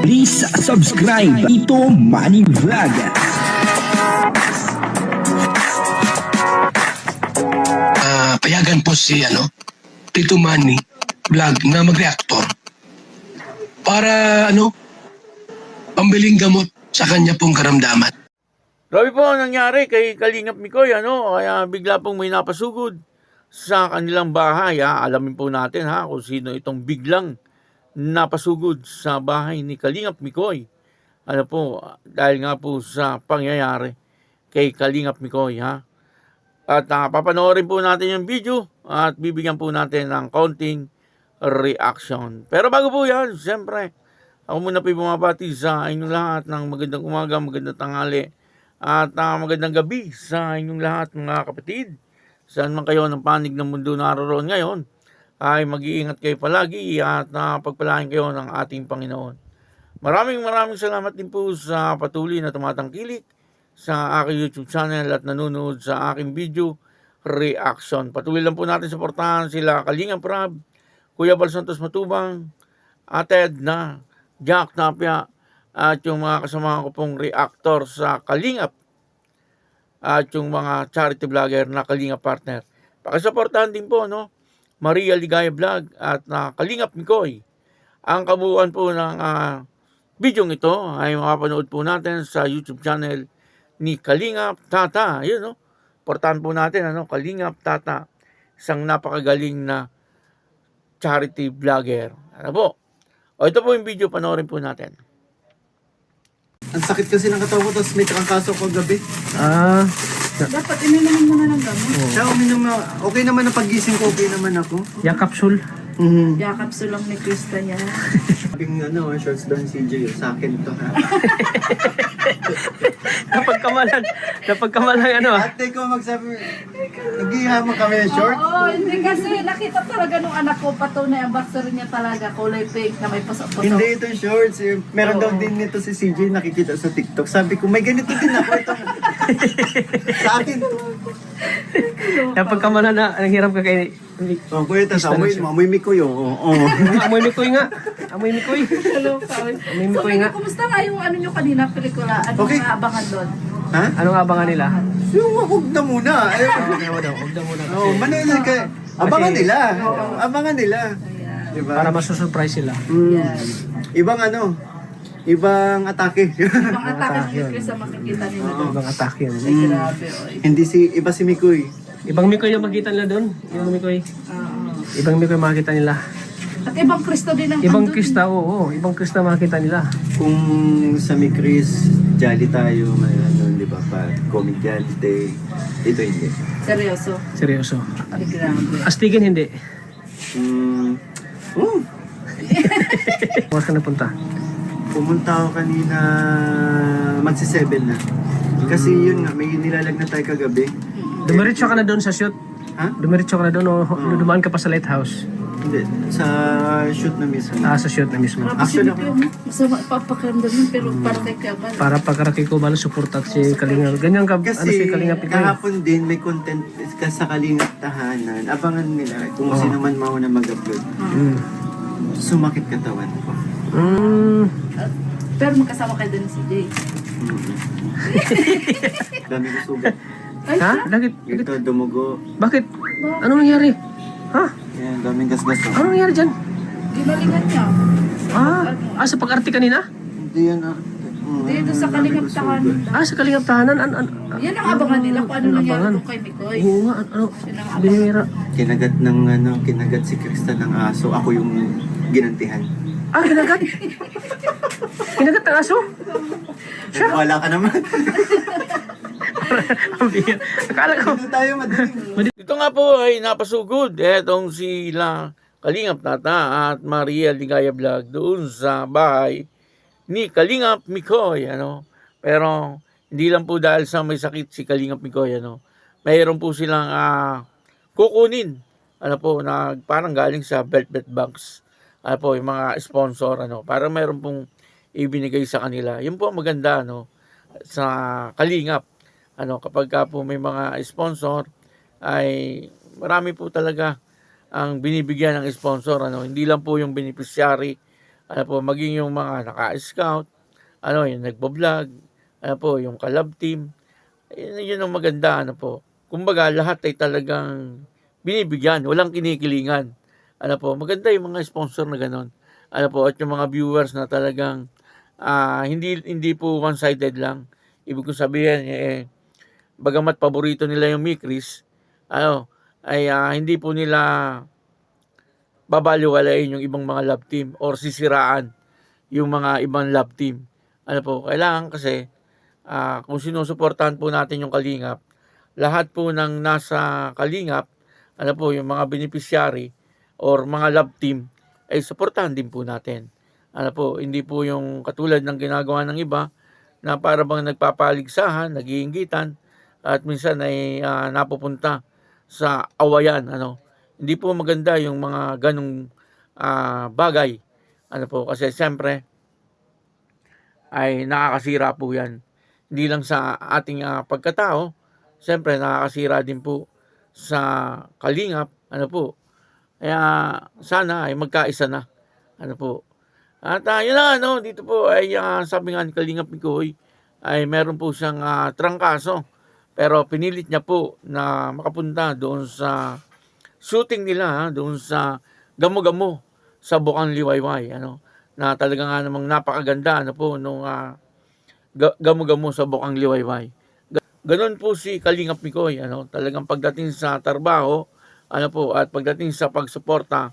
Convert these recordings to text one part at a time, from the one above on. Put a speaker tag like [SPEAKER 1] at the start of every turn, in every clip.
[SPEAKER 1] Please subscribe Ito Money Vlog.
[SPEAKER 2] Payagan po si Tito Manny Vlog na mag-reactor para pambiling gamot sa kanya pong karamdaman.
[SPEAKER 3] Grabe po ang nangyari kay Kalingap Mikoy, kaya bigla pong may napasugod sa kanilang bahay. Alamin po natin kung sino itong biglang napasugod sa bahay ni Kalingap Mikoy. Dahil nga po sa pangyayari kay Kalingap Mikoy. At papanoorin po natin yung video at bibigyan po natin ng konting reaction. Pero bago po yan, siyempre, ako muna po bumabati sa inyong lahat ng magandang umaga, magandang tanghali, at magandang gabi sa inyong lahat mga kapatid. Saan man kayo ng panig ng mundo naroon ngayon, ay mag-iingat kayo palagi at pagpalain kayo ng ating Panginoon. Maraming salamat din po sa patuloy na tumatangkilik sa aking YouTube channel at nanonood sa aking video reaction. Patuloy lang po natin suportahan sila Kalingap Rab, Kuya Bal Santos Matubang, Ate Edna, Jack Tapia, at yung mga kasama ko pong reactor sa Kalingap at yung mga charity vlogger na Kalingap partner. Pakisuportahan din po Maria Ligaya Vlog at Kalingap Mikoy. Ang kabuuan po ng video ito ay makapanood po natin sa YouTube channel ni Kalingap Tata. Yun portahan po natin Kalingap Tata, isang napakagaling na charity vlogger. Ito po yung video, panoorin po natin.
[SPEAKER 4] Ang sakit kasi ng katawan ko, tapos may trangkaso ko gabi.
[SPEAKER 5] Dapat ininom mo na ng gamot.
[SPEAKER 4] Siya, uminom na. Okay naman na paggising ko, okay naman ako.
[SPEAKER 6] Yung capsule.
[SPEAKER 5] Yakap sulong ni Krista yan.
[SPEAKER 4] Sabing shorts doon si CJ, sa akin to ha.
[SPEAKER 6] Napagkamalan
[SPEAKER 4] Ate ko magsabi, naghihama kami ng short.
[SPEAKER 5] Oo, hindi kasi nakita talaga nung anak ko, patunay ang boxer niya talaga, kulay pink na may pasok-pasok.
[SPEAKER 4] Hindi ito shorts. Meron daw din nito si CJ, nakikita sa TikTok. Sabi ko, may ganito din ako. Ito. Sa akin to.
[SPEAKER 6] Napagkamalan na, ang hirap ka kay...
[SPEAKER 4] Kuya, tas amoy mikoy
[SPEAKER 6] Amoy mikoy nga. Amoy mikoy.
[SPEAKER 5] Hello, Kawin.
[SPEAKER 6] Amoy
[SPEAKER 5] So,
[SPEAKER 6] mikoy nga.
[SPEAKER 5] kumusta nga yung nyo kanina, pelikula? Ano
[SPEAKER 4] Okay.
[SPEAKER 5] nga abangan doon?
[SPEAKER 4] Ha?
[SPEAKER 6] Anong abangan nila?
[SPEAKER 4] Yung huwag na muna.
[SPEAKER 6] Huwag na muna.
[SPEAKER 4] Manood ka. Abangan nila. Abangan nila.
[SPEAKER 5] Ayan.
[SPEAKER 4] Diba?
[SPEAKER 6] Para masusurprise sila.
[SPEAKER 5] Yan.
[SPEAKER 4] Ibang ibang atake.
[SPEAKER 5] Ibang atake ng Krista makikita nila doon.
[SPEAKER 6] Ibang attack yun.
[SPEAKER 5] Ay, grabe, oy.
[SPEAKER 4] Hindi iba si Mikoy.
[SPEAKER 6] Ibang mikoy yung makita nila doon. Ibang mikoy.
[SPEAKER 5] Oo.
[SPEAKER 6] Ibang mikoy makita nila.
[SPEAKER 5] At ibang Krista din ang
[SPEAKER 6] Ibang
[SPEAKER 5] andun.
[SPEAKER 6] Krista, oo. Ibang Krista makita nila.
[SPEAKER 4] Kung sa Chris, jolly tayo, may di ba pa, komedyante. Ito hindi.
[SPEAKER 5] Seryoso.
[SPEAKER 6] Seryoso.
[SPEAKER 5] Ay, grabe.
[SPEAKER 6] Astigin hindi.
[SPEAKER 4] Oh,
[SPEAKER 6] Huwag ka napunta.
[SPEAKER 4] pumunta ako kanina, magsi-7 na. Kasi yun nga, may nilalag na tayo kagabi.
[SPEAKER 6] Dumiretso ka na doon sa shoot.
[SPEAKER 4] Ha?
[SPEAKER 6] Dumiretso ka na doon o dumaan ka pa sa lighthouse.
[SPEAKER 4] Hindi, sa shoot na mismo.
[SPEAKER 6] Sa shoot na mismo.
[SPEAKER 5] Grabe
[SPEAKER 4] Actually,
[SPEAKER 5] si Mikoy, masama papakiramdam yun, pero para kay Kabal.
[SPEAKER 6] Para pagkaraki ko bala support at si Kalinga. Ganyan ka, si
[SPEAKER 4] Kasi
[SPEAKER 6] Kalinga Pinoy.
[SPEAKER 4] kahapon din may content ka sa Kalingap Tahanan. Abangan nila kung sino man mauna mag-upload. Sumakit katawan ko.
[SPEAKER 5] Pero magkasama kayo din si Jay.
[SPEAKER 4] Dami ko sugat.
[SPEAKER 5] Ay,
[SPEAKER 6] Ha? Bakit?
[SPEAKER 4] Ito, dumugo.
[SPEAKER 6] Bakit? Anong nangyari? Ha?
[SPEAKER 4] Yan, daming gasgas.
[SPEAKER 6] Anong nangyari dyan?
[SPEAKER 5] ginalingan niya.
[SPEAKER 6] Sa pag-arte kanina?
[SPEAKER 4] Hindi yan.
[SPEAKER 5] Dito sa Kalingap Tahanan.
[SPEAKER 6] Sa Kalingap Tahanan.
[SPEAKER 5] Yan ang abangan nila kung ano
[SPEAKER 6] Ang
[SPEAKER 5] nangyari
[SPEAKER 6] abangan.
[SPEAKER 5] kung kay Mikoy.
[SPEAKER 6] Oo nga,
[SPEAKER 5] Yun ang abangan.
[SPEAKER 6] binira.
[SPEAKER 4] Kinagat si Krista ng aso. Ako yung ginantihan.
[SPEAKER 6] Kinagat? Kinagat ng aso?
[SPEAKER 4] Wala ka naman.
[SPEAKER 6] Akala ko.
[SPEAKER 4] Hindi tayo madaling.
[SPEAKER 3] Dito nga po ay napasugod etong sila Kalingap Tata at Maria Ligaya Vlog doon sa bahay ni Kalingap Mikoy. Pero hindi lang po dahil sa may sakit si Kalingap Mikoy. Mayroon po silang kukunin. Na parang galing sa Velvet Box. Yung mga sponsor. Parang mayroon pong ibinigay sa kanila. Yun po ang maganda sa Kalingap. Kapag po may mga sponsor ay marami po talaga ang binibigyan ng sponsor. Hindi lang po yung beneficiary ano po, maging yung mga naka-scout, ano, yung nagbo-vlog, ano po, yung collab team, yun ang maganda, ano po. Kumbaga, lahat ay talagang binibigyan, walang kinikilingan. Ano po, maganda yung mga sponsor na gano'n. Ano po, at yung mga viewers na talagang hindi po one-sided lang. Ibig ko sabihin, bagamat paborito nila yung Mikris, ano, ay hindi po nila babaliwalain yung ibang mga love team or sisiraan yung mga ibang love team. Ano po, kailangan kasi kung sinusuportahan po natin yung Kalingap, lahat po ng nasa Kalingap, ano po, yung mga beneficiary or mga love team, ay suportahan din po natin. Ano po, hindi po yung katulad ng ginagawa ng iba, na para bang nagpapaligsahan, nagiinggitan, at minsan ay napupunta sa awayan. Ano. Hindi po maganda yung mga ganong bagay. Ano po, kasi siyempre, ay nakakasira po yan. Hindi lang sa ating pagkatao, siyempre nakakasira din po sa Kalingap. Ano po, kaya sana ay magkaisa na. Ano po. At yun na, ano, dito po ay sabi nga ni Kalingap Mikoy, ay meron po siyang trangkaso. Pero pinilit niya po na makapunta doon sa shooting nila, doon sa Gamo-Gamo sa Bukang Liwayway. Ano, na talaga nga namang napakaganda, ano po, nung Gamo-Gamo sa Bukang Liwayway. Ganon po si Kalingap Mikoy, ano, talagang pagdating sa trabaho, ano po, at pagdating sa pagsuporta,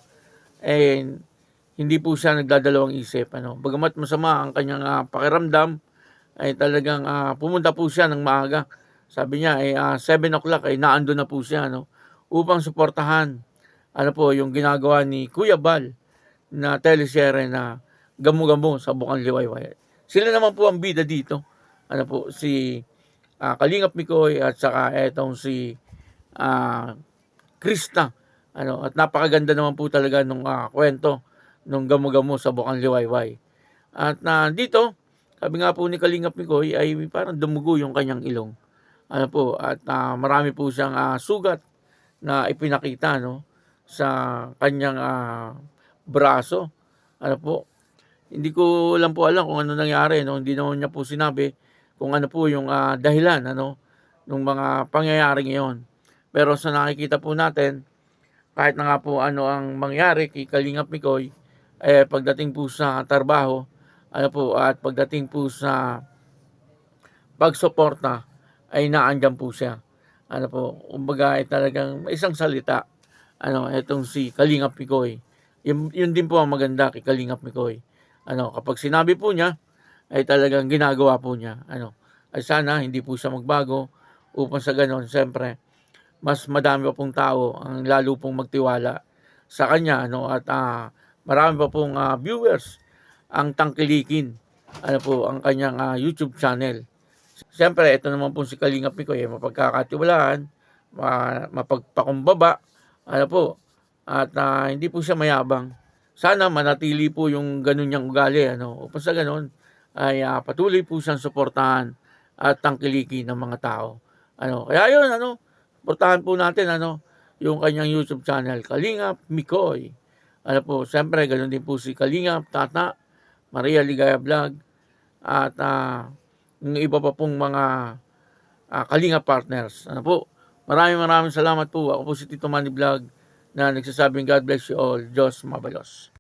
[SPEAKER 3] hindi po siya nagdadalawang isip, ano. Bagamat masama ang kanyang pakiramdam, ay talagang pumunta po siya ng maaga. Sabi niya, 7 o'clock ay naando na po siya, ano, upang suportahan, ano po, yung ginagawa ni Kuya Bal na teleserye na Gamo-Gamo sa Bukang Liwayway. Sila naman po ang bida dito. Ano po, si Kalingap Mikoy at saka etong si Krista. Ano, at napakaganda naman po talaga nung kwento nung Gamo-Gamo sa Bukang Liwayway. At dito, sabi nga po ni Kalingap Mikoy ay parang dumugo yung kanyang ilong. Ano po, at marami po siyang sugat na ipinakita, no, sa kanyang braso. Ano po, hindi ko lang po alam kung ano nangyari, no. Hindi naman niya po sinabi kung ano po yung dahilan, ano, ng mga pangyayari ngayon. Pero sa nakikita po natin, kahit na nga po ano ang mangyari kay Kalingap Mikoy, pagdating po sa trabaho, ano po, at pagdating po sa pagsuporta, ay naandyan po siya. Ano po, kumbaga ay talagang isang salita, ano, itong si Kalingap Mikoy. Yun din po ang maganda kay Kalingap Mikoy. Ano, kapag sinabi po niya, ay talagang ginagawa po niya. Ano, ay sana hindi po siya magbago upang sa ganon, siyempre, mas madami pa pong tao ang lalo pong magtiwala sa kanya, ano, at marami pa pong viewers ang tangkilikin, ano po, ang kanyang YouTube channel. Siyempre, ito naman po si Kalingap Mikoy, mapagkakatiwalaan, mapagpakumbaba, ano po, at hindi po siya mayabang. Sana manatili po yung ganun niyang ugali, ano, upang sa ganun ay patuloy po siyang suportahan at tangkilikin ng mga tao. Ano, kaya yun, ano, suportahan po natin, ano, yung kanyang YouTube channel, Kalingap Mikoy. Ano po, siyempre, ganun din po si Kalingap Tata, Maria Ligaya Vlog, at yung iba pa pong mga Kalingap partners. Ano po, maraming salamat po. Ako po si Tito Manny Vlog na nagsasabing God bless you all. Diyos mabalos.